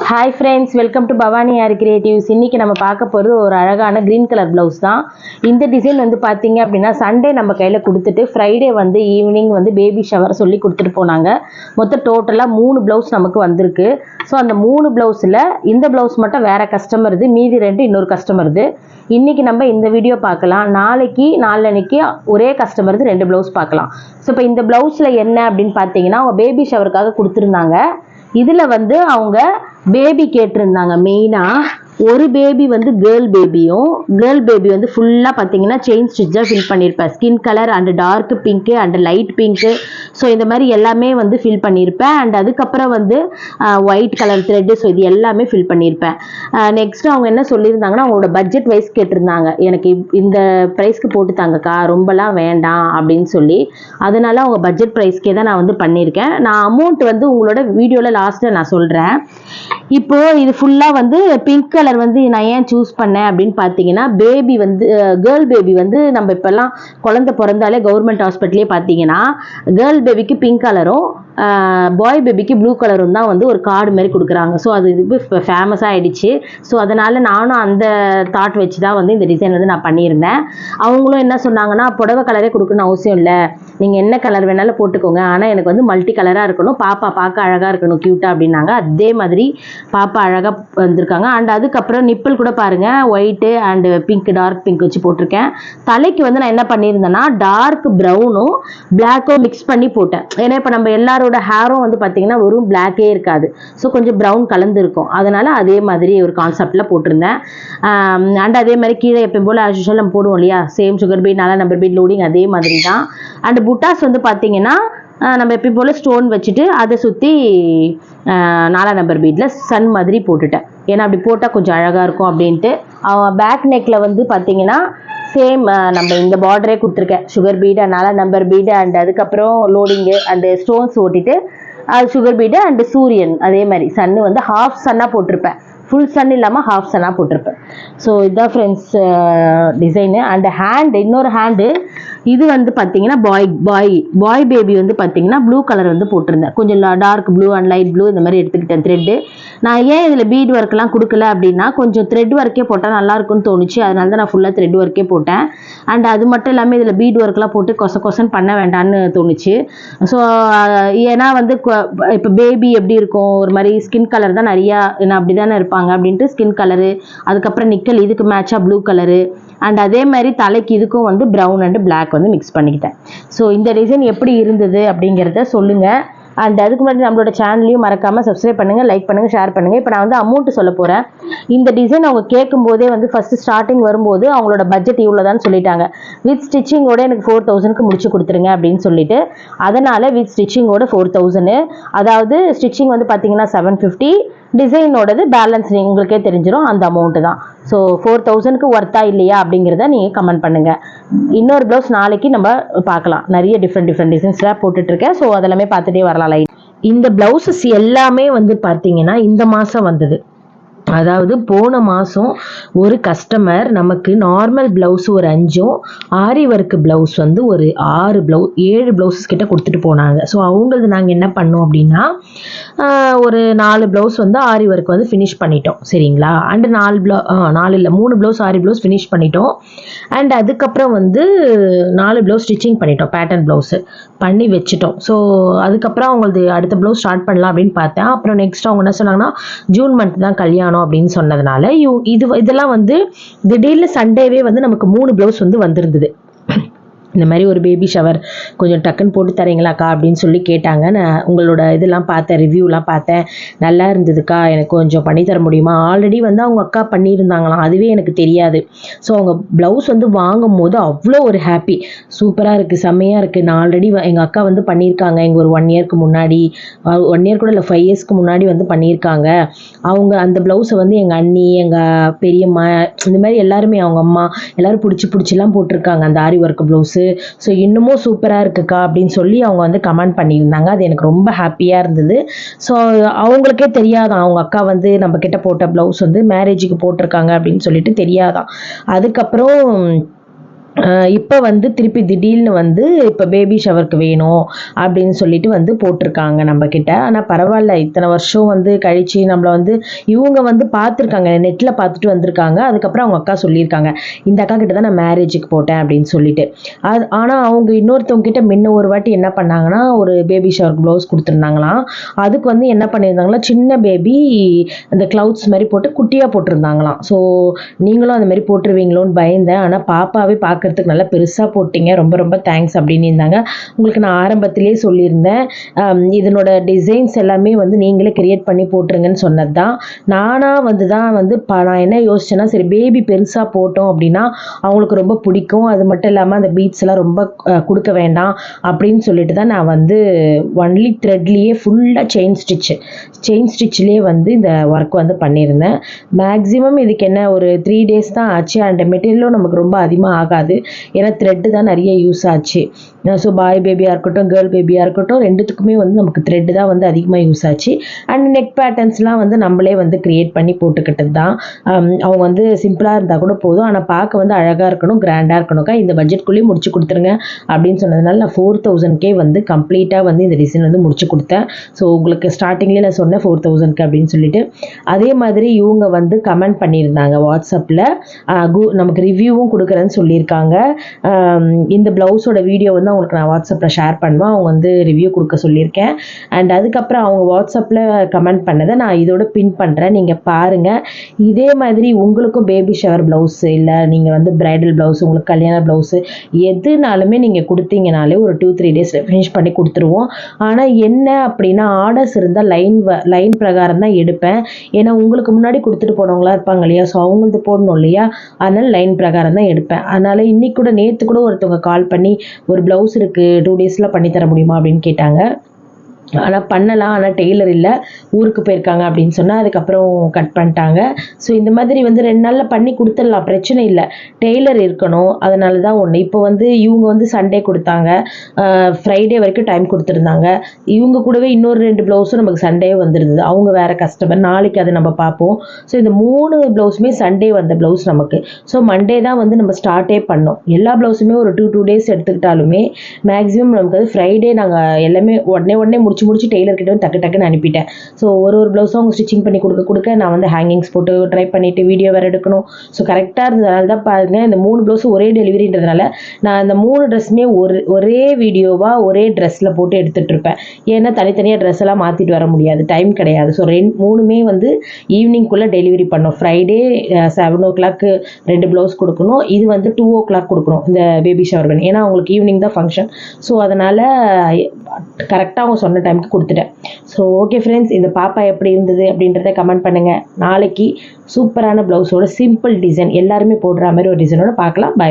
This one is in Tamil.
Hi friends, welcome to Bhavani R creatives. இன்றைக்கி நம்ம பார்க்க போகிறது ஒரு அழகான க்ரீன் கலர் ப்ளவுஸ் தான். இந்த டிசைன் வந்து பார்த்தீங்க அப்படின்னா சண்டே நம்ம கையில் கொடுத்துட்டு ஃப்ரைடே வந்து ஈவினிங் வந்து பேபி ஷவர் சொல்லி கொடுத்துட்டு போனாங்க. மொத்தம் டோட்டலாக 3 ப்ளவுஸ் நமக்கு வந்திருக்கு. ஸோ அந்த 3 ப்ளவுஸில் இந்த ப்ளவுஸ் மட்டும் வேறு கஸ்டமருது, மீதி 2 இன்னொரு கஸ்டமருது. இன்றைக்கி நம்ம இந்த வீடியோ பார்க்கலாம். நாளைக்கு ஒரே கஸ்டமருது 2 ப்ளவுஸ் பார்க்கலாம். ஸோ இப்போ இந்த ப்ளவுஸில் என்ன அப்படின்னு பார்த்தீங்கன்னா அவங்க பேபி ஷவருக்காக கொடுத்துருந்தாங்க. இதில் வந்து அவங்க பேபி கேட்டிருந்தாங்க. மெயினாக ஒரு பேபி வந்து கேர்ள் பேபி வந்து ஃபுல்லாக பார்த்தீங்கன்னா செயின் ஸ்டிச்சாக ஃபில் பண்ணியிருப்பேன். Skin colour and dark pink and light pink, so இந்த மாதிரி எல்லாமே வந்து ஃபில் பண்ணியிருப்பேன். அண்ட் அதுக்கப்புறம் வந்து ஒயிட் கலர் த்ரெட்டு, ஸோ இது எல்லாமே ஃபில் பண்ணியிருப்பேன். நெக்ஸ்ட் அவங்க என்ன சொல்லியிருந்தாங்கன்னா அவங்களோட பட்ஜெட் வைஸ் கேட்டிருந்தாங்க. எனக்கு இந்த ப்ரைஸ்க்கு போட்டு தாங்கக்கா, ரொம்பலாம் வேண்டாம் அப்படின்னு சொல்லி. அதனால அவங்க பட்ஜெட் ப்ரைஸ்க்கே தான் நான் வந்து பண்ணியிருக்கேன். நான் அமௌண்ட் வந்து உங்களோட வீடியோவில் லாஸ்ட்டில் நான் சொல்கிறேன். இப்போது இது ஃபுல்லாக வந்து பிங்க் கலர் வந்து நான் ஏன் சூஸ் பண்ணேன் அப்படின்னு பார்த்தீங்கன்னா, பேபி வந்து கேர்ள் பேபி வந்து நம்ம இப்போல்லாம் குழந்தை பிறந்தாலே கவர்மெண்ட் ஹாஸ்பிட்டலே பார்த்தீங்கன்னா கேர்ள் பேபிக்கு பிங்க் கலரும் பாய் பேபிக்கு ப்ளூ கலரும் தான் வந்து ஒரு கார்டு மாதிரி கொடுக்குறாங்க. ஸோ அது இது இப்போ ஃபேமஸாக ஆகிடுச்சு. ஸோ அதனால் நானும் அந்த தாட் வச்சு தான் வந்து இந்த டிசைன் வந்து நான் பண்ணியிருந்தேன். அவங்களும் என்ன சொன்னாங்கன்னா, புடவை கலரே கொடுக்கணும்னு அவசியம் இல்லை, நீங்கள் என்ன கலர் வேணாலும் போட்டுக்கோங்க, ஆனால் எனக்கு வந்து மல்டி கலராக இருக்கணும், பாப்பா பார்க்க அழகாக இருக்கணும், க்யூட்டாக அப்படின்னாங்க. அதே மாதிரி பாப்பா அழகாக வந்திருக்காங்க. அண்ட் அதுக்கப்புறம் நிப்பிள் கூட பாருங்கள், white and pink, dark pink வச்சு போட்டிருக்கேன். தலைக்கு வந்து நான் என்ன பண்ணியிருந்தேன்னா டார்க் ப்ரௌனும் பிளாக்கும் மிக்ஸ் பண்ணி போட்டேன். ஏன்னா இப்போ நம்ம எல்லாரோட ஹேரும் வந்து பார்த்தீங்கன்னா வெறும் பிளாக்கே இருக்காது, ஸோ கொஞ்சம் ப்ரௌன் கலந்து இருக்கும். அதனால் அதே மாதிரி ஒரு கான்செப்டில் போட்டிருந்தேன். அண்ட் அதே மாதிரி கீழே எப்பயும் போல் ஆஸ் யூஷுவல் நம்ம போடுவோம் இல்லையா, same sugar beat 4 number beat loading அதே மாதிரி தான். அண்ட் புட்டாஸ் வந்து பார்த்தீங்கன்னா நம்ம எப்பயும் போல் ஸ்டோன் வச்சுட்டு அதை சுற்றி 4 நம்பர் பீட்டில் சன் மாதிரி போட்டுட்டேன். ஏன்னா அப்படி போட்டால் கொஞ்சம் அழகாக இருக்கும் அப்படின்ட்டு. பேக் நெக்கில் வந்து பார்த்தீங்கன்னா சேம் நம்ம இந்த பார்டரே கொடுத்துருக்கேன். Sugar bead, 4 number bead and அதுக்கப்புறம் லோடிங்கு அண்டு ஸ்டோன்ஸ் ஓட்டிட்டு அது சுகர் பீடு அண்டு சூரியன் அதே மாதிரி சன்னு வந்து ஹாஃப் சன்னாக போட்டிருப்பேன், ஃபுல் சன் இல்லாமல் ஹாஃப் சன்னாக போட்டிருப்பேன். ஸோ இதுதான் ஃப்ரெண்ட்ஸ் டிசைனு. அண்ட் ஹேண்டு, இன்னொரு ஹேண்டு இது வந்து பார்த்தீங்கன்னா பாய் பேபி வந்து பார்த்தீங்கன்னா ப்ளூ கலர் வந்து போட்டிருந்தேன். கொஞ்சம் dark blue and light blue இந்த மாதிரி எடுத்துக்கிட்டேன் த்ரெட்டு. நான் ஏன் இதில் பீட் ஒர்க்லாம் கொடுக்கல அப்படின்னா கொஞ்சம் த்ரெட் ஒர்க்கே போட்டால் நல்லாயிருக்குன்னு தோணுச்சு. அதனால தான் நான் ஃபுல்லாக த்ரெட் ஒர்க்கே போட்டேன். அண்ட் அது மட்டும் இல்லாமல் இதில் பீட் ஒர்க்லாம் போட்டு கொசன் பண்ண வேண்டான்னு தோணுச்சு. ஸோ ஏன்னா வந்து இப்போ பேபி எப்படி இருக்கும், ஒரு மாதிரி ஸ்கின் கலர் தான் நிறையா, ஏன்னா அப்படி தானே இருப்பாங்க அப்படின்ட்டு ஸ்கின் கலரு, அதுக்கப்புறம் நிக்கல் இதுக்கு மேட்சாக ப்ளூ கலரு, அண்ட் அதே மாதிரி தலைக்கு இதுக்கும் வந்து ப்ரௌன் அண்டு பிளாக் வந்து மிக்ஸ் பண்ணிக்கிட்டேன். ஸோ இந்த டிசைன் எப்படி இருந்தது அப்படிங்கிறத சொல்லுங்கள். அண்ட் அதுக்கு முன்னாடி நம்மளோட சேனலையும் மறக்காமல் சப்ஸ்கிரைப் பண்ணுங்கள், லைக் பண்ணுங்கள், ஷேர் பண்ணுங்கள். இப்போ நான் வந்து அமௌண்ட்டு சொல்ல போகிறேன். இந்த டிசைன் அவங்க கேட்கும்போதே வந்து ஃபஸ்ட்டு ஸ்டார்டிங் வரும்போது அவங்களோட பட்ஜெட் இவ்வளோதான்னு சொல்லிட்டாங்க. வித் ஸ்டிச்சிங்கோட எனக்கு 4000க்கு முடிச்சு கொடுத்துருங்க அப்படின்னு சொல்லிட்டு, அதனால் வித் ஸ்டிச்சிங்கோட 4000. அதாவது ஸ்டிச்சிங் வந்து பார்த்தீங்கன்னா 750, டிசைனோடது பேலன்ஸ் உங்களுக்கே தெரிஞ்சிடும், அந்த அமௌண்ட்டு தான். ஸோ 4000க்கு ஒர்த்தா இல்லையா அப்படிங்கிறத நீங்கள் கமெண்ட் பண்ணுங்கள். இன்னொரு ப்ளவுஸ் நாளைக்கு நம்ம பார்க்கலாம். நிறைய டிஃப்ரெண்ட் டிசைன்ஸ்லாம் போட்டுட்ருக்கேன். ஸோ அதெல்லாமே பார்த்துட்டே வரலாம். இந்த ப்ளவுஸஸ் எல்லாமே வந்து பார்த்தீங்கன்னா இந்த மாதம் வந்தது. அதாவது போன மாதம் ஒரு கஸ்டமர் நமக்கு நார்மல் ப்ளவுஸ் ஒரு 5, ஆரி ஒர்க்கு ப்ளவுஸ் வந்து ஒரு 7 ப்ளவுஸஸ் கிட்ட கொடுத்துட்டு போனாங்க. ஸோ அவங்களது நாங்கள் என்ன பண்ணோம் அப்படின்னா ஒரு 4 ப்ளவுஸ் வந்து ஆரி ஒர்க் வந்து ஃபினிஷ் பண்ணிட்டோம், சரிங்களா. And 3 blouse aari blouse finish பண்ணிட்டோம். அண்ட் அதுக்கப்புறம் வந்து 4 ப்ளவுஸ் ஸ்டிச்சிங் பண்ணிட்டோம், பேட்டர்ன் ப்ளவுஸு பண்ணி வச்சுட்டோம். ஸோ அதுக்கப்புறம் அவங்களது அடுத்த ப்ளவுஸ் ஸ்டார்ட் பண்ணலாம் அப்படின்னு பார்த்தேன். அப்புறம் நெக்ஸ்ட் அவங்க என்ன சொன்னாங்கன்னா ஜூன் மந்த் தான் கல்யாணம் அப்படின்னு சொன்னதுனால இதெல்லாம் வந்து திடீர்னு சண்டேவே வந்து நமக்கு 3 ப்ளவுஸ் வந்து வந்திருந்தது. இந்த மாதிரி ஒரு பேபி ஷவர் கொஞ்சம் டக்குன்னு போட்டு தரீங்களாக்கா அப்படின்னு சொல்லி கேட்டாங்க. நான் உங்களோட இதெல்லாம் பார்த்தேன், ரிவ்யூலாம் பார்த்தேன், நல்லா இருந்ததுக்கா, எனக்கு கொஞ்சம் பண்ணித்தர முடியுமா. ஆல்ரெடி வந்து அவங்க அக்கா பண்ணியிருந்தாங்களாம், அதுவே எனக்கு தெரியாது. ஸோ அவங்க ப்ளவுஸ் வந்து வாங்கும் போது அவ்வளோ ஒரு ஹாப்பி, சூப்பராக இருக்குது, செம்மையாக இருக்குது. நான் ஆல்ரெடி எங்கள் அக்கா வந்து பண்ணியிருக்காங்க, எங்கள் ஒரு 1 இயர்க்கு முன்னாடி, 1 இயர் கூட இல்லை 5 இயர்ஸ்க்கு முன்னாடி வந்து பண்ணியிருக்காங்க. அவங்க அந்த ப்ளவுஸை வந்து எங்கள் அண்ணி, எங்கள் பெரியம்மா, இந்த மாதிரி எல்லாருமே, அவங்க அம்மா எல்லோரும் பிடிச்சிலாம் போட்டிருக்காங்க அந்த ஆரி ஒர்க் ப்ளவுஸு. ஸோ இன்னமும் சூப்பராக இருக்குக்கா அப்படின்னு சொல்லி அவங்க வந்து கமெண்ட் பண்ணியிருந்தாங்க. அது எனக்கு ரொம்ப ஹாப்பியாக இருந்தது. ஸோ அவங்களுக்கே தெரியாதான் அவங்க அக்கா வந்து நம்ம கிட்ட போட்ட ப்ளவுஸ் வந்து மேரேஜுக்கு போட்டிருக்காங்க அப்படின்னு சொல்லிட்டு தெரியாதான். அதுக்கப்புறம் இப்போ வந்து திருப்பி திடீர்னு வந்து இப்போ பேபி ஷவருக்கு வேணும் அப்படின்னு சொல்லிட்டு வந்து போட்டிருக்காங்க நம்மக்கிட்ட. ஆனால் பரவாயில்ல, இத்தனை வருஷம் வந்து கழிச்சு நம்மளை வந்து இவங்க வந்து பார்த்துருக்காங்க, நெட்டில் பார்த்துட்டு வந்திருக்காங்க. அதுக்கப்புறம் அவங்க அக்கா சொல்லியிருக்காங்க, இந்த அக்கா கிட்ட தான் நான் மேரேஜுக்கு போட்டேன் அப்படின்னு சொல்லிட்டு. ஆனால் அவங்க இன்னொருத்தவங்க கிட்ட முன்ன ஒரு வாட்டி என்ன பண்ணாங்கன்னா, ஒரு பேபி ஷவருக்கு ப்ளவுஸ் கொடுத்துருந்தாங்களாம். அதுக்கு வந்து என்ன பண்ணியிருந்தாங்களா, சின்ன பேபி அந்த க்ளவுட்ஸ் மாதிரி போட்டு குட்டியாக போட்டிருந்தாங்களாம். ஸோ நீங்களும் அந்த மாதிரி போட்டுருவீங்களோன்னு பயந்தேன். ஆனால் பாப்பாவே பார்க்குறதுக்கு நல்லா பெருசாக போட்டிங்க, ரொம்ப ரொம்ப தேங்க்ஸ் அப்படின்னு இருந்தாங்க. உங்களுக்கு நான் ஆரம்பத்திலே சொல்லியிருந்தேன், இதனோட டிசைன்ஸ் எல்லாமே வந்து நீங்களே கிரியேட் பண்ணி போட்டுருங்கன்னு சொன்னது தான். நானாக வந்து நான் என்ன யோசிச்சேன்னா, சரி பேபி பெருசாக போட்டோம் அப்படின்னா அவங்களுக்கு ரொம்ப பிடிக்கும், அது மட்டும் இல்லாமல் அந்த பீட்ஸ் எல்லாம் ரொம்ப கொடுக்க வேண்டாம் அப்படின்னு சொல்லிட்டு தான் நான் வந்து ஒன்லி த்ரெட்லேயே ஃபுல்லாக செயின் ஸ்டிச்லேயே வந்து இந்த ஒர்க் வந்து பண்ணியிருந்தேன். மேக்ஸிமம் இதுக்கு என்ன ஒரு 3 days தான் ஆச்சு. அண்ட் மெட்டீரியலும் நமக்கு ரொம்ப அதிகமாக ஆகாது, ஏன்னா த்ரெட்டு தான் நிறைய யூஸ் ஆச்சு. ஸோ பாய் பேபியாக இருக்கட்டும், கேர்ள் பேபியாக இருக்கட்டும், ரெண்டுத்துக்குமே வந்து நமக்கு த்ரெட்டு தான் வந்து அதிகமாக யூஸ் ஆச்சு. அண்ட் நெக் பேட்டர்ன்ஸ்லாம் வந்து நம்மளே வந்து க்ரியேட் பண்ணி போட்டுக்கிட்டது தான். அவங்க வந்து சிம்பிளாக இருந்தால் கூட போதும், ஆனால் பார்க்க வந்து அழகாக இருக்கணும், கிராண்டாக இருக்கணும்க்கா, இந்த பட்ஜெட்குள்ளேயே முடிச்சு கொடுத்துருங்க அப்படின்னு சொன்னதுனால நான் 4000 வந்து கம்ப்ளீட்டாக வந்து இந்த டிசைன் வந்து முடிச்சு கொடுத்தேன். ஸோ உங்களுக்கு ஸ்டார்டிங்லேயே நான் சொன்னேன் 4000 அப்படின்னு சொல்லிட்டு. அதே மாதிரி இவங்க வந்து கமெண்ட் பண்ணியிருந்தாங்க வாட்ஸ்அப்பில், நமக்கு ரிவ்யூவும் கொடுக்குறேன்னு சொல்லியிருக்காங்க. இந்த ப்ளவுஸோட வீடியோ வந்து அவங்களுக்கு நான் வாட்ஸ்அப்பில் ஷேர் பண்ணுவேன், அவங்க வந்து ரிவ்யூ கொடுக்க சொல்லியிருக்கேன். அண்ட் அதுக்கப்புறம் அவங்க வாட்ஸ்அப்பில் கமெண்ட் பண்ணதை நான் இதோட பின் பண்ணுறேன், நீங்கள் பாருங்கள். இதே மாதிரி உங்களுக்கும் பேபி ஷவர் ப்ளவுஸு, இல்லை நீங்கள் வந்து பிரைடல் ப்ளவுஸ், உங்களுக்கு கல்யாண ப்ளவுஸு எதுனாலுமே நீங்கள் கொடுத்தீங்கனாலே ஒரு 2-3 days ஃபினிஷ் பண்ணி கொடுத்துருவோம். ஆனால் என்ன அப்படின்னா, ஆர்டர்ஸ் இருந்தால் லைன் பிரகாரம் தான் எடுப்பேன். ஏன்னா உங்களுக்கு முன்னாடி கொடுத்துட்டு போனவங்களா இருப்பாங்க இல்லையா, ஸோ அவங்களுக்கு போடணும் இல்லையா, அதனால் லைன் பிரகாரம் தான் எடுப்பேன். அதனால் இன்னைக்கு கூட, நேற்று கூட ஒருத்தவங்க கால் பண்ணி ஒரு ப்ளவுஸ் இருக்குது 2 daysல பண்ணி தர முடியுமா அப்படின்னு கேட்டாங்க. ஆனால் பண்ணலாம், ஆனால் டெய்லர் இல்லை, ஊருக்கு போயிருக்காங்க அப்படின்னு சொன்னால் அதுக்கப்புறம் கட் பண்ணிட்டாங்க. ஸோ இந்த மாதிரி வந்து 2 நாளில் பண்ணி கொடுத்துடலாம், பிரச்சனை இல்லை. டெய்லர் இருக்கணும், அதனால தான் ஒன்று. இப்போ வந்து இவங்க வந்து சண்டே கொடுத்தாங்க, ஃப்ரைடே வரைக்கும் டைம் கொடுத்துருந்தாங்க. இவங்க கூடவே இன்னொரு 2 ப்ளவுஸும் நமக்கு சண்டே வந்துருந்தது, அவங்க வேறு கஸ்டமர், நாளைக்கு அதை நம்ம பார்ப்போம். ஸோ இந்த 3 ப்ளவுஸுமே சண்டே வந்த ப்ளவுஸ் நமக்கு. ஸோ மண்டே தான் வந்து நம்ம ஸ்டார்ட்டே பண்ணோம். எல்லா ப்ளவுஸுமே ஒரு 2 days எடுத்துக்கிட்டாலுமே மேக்ஸிமம் நமக்கு அது ஃப்ரைடே நாங்கள் எல்லாமே உடனே முடிச்சு டெய்லர்கிட்ட வந்து டக்குன்னு அனுப்பிட்டேன். ஸோ ஒரு ப்ளவுஸும் அவங்க ஸ்டிச்சிங் பண்ணி கொடுக்க நான் வந்து ஹேங்கிங்ஸ் போட்டு ட்ரை பண்ணிவிட்டு வீடியோ வேறு எடுக்கணும். ஸோ கரெக்டாக இருந்ததுனால தான் பாருங்கள், இந்த 3 ப்ளவுஸும் ஒரே டெலிவரின்றதுனால நான் இந்த 3 ட்ரெஸ்ஸுமே ஒரே வீடியோவாக ஒரே ட்ரெஸ்ஸில் போட்டு எடுத்துகிட்டு இருப்பேன். ஏன்னா தனித்தனியாக ட்ரெஸ் எல்லாம் மாற்றிட்டு வர முடியாது, டைம் கிடையாது. ஸோ 3மே வந்து ஈவினிங்குள்ளே டெலிவரி பண்ணோம். ஃப்ரைடே 7 o'clock 2 ப்ளவுஸ் கொடுக்கணும், இது வந்து 2 o'clock கொடுக்கணும் இந்த பேபி ஷவர் பண்ணி, ஏன்னா அவங்களுக்கு ஈவினிங் தான் ஃபங்க்ஷன். ஸோ அதனால் கரெக்டாக அவங்க சொன்ன டைமுக்கு கொடுத்துட்டேன். ஸோ ஓகே ஃப்ரெண்ட்ஸ், இந்த பாப்பா எப்படி இருந்தது அப்படின்றத கமெண்ட் பண்ணுங்கள். நாளைக்கு சூப்பரான ப்ளவுஸோட சிம்பிள் டிசைன் எல்லாருமே போடுற மாதிரி ஒரு டிசைனோட பார்க்கலாம். பை.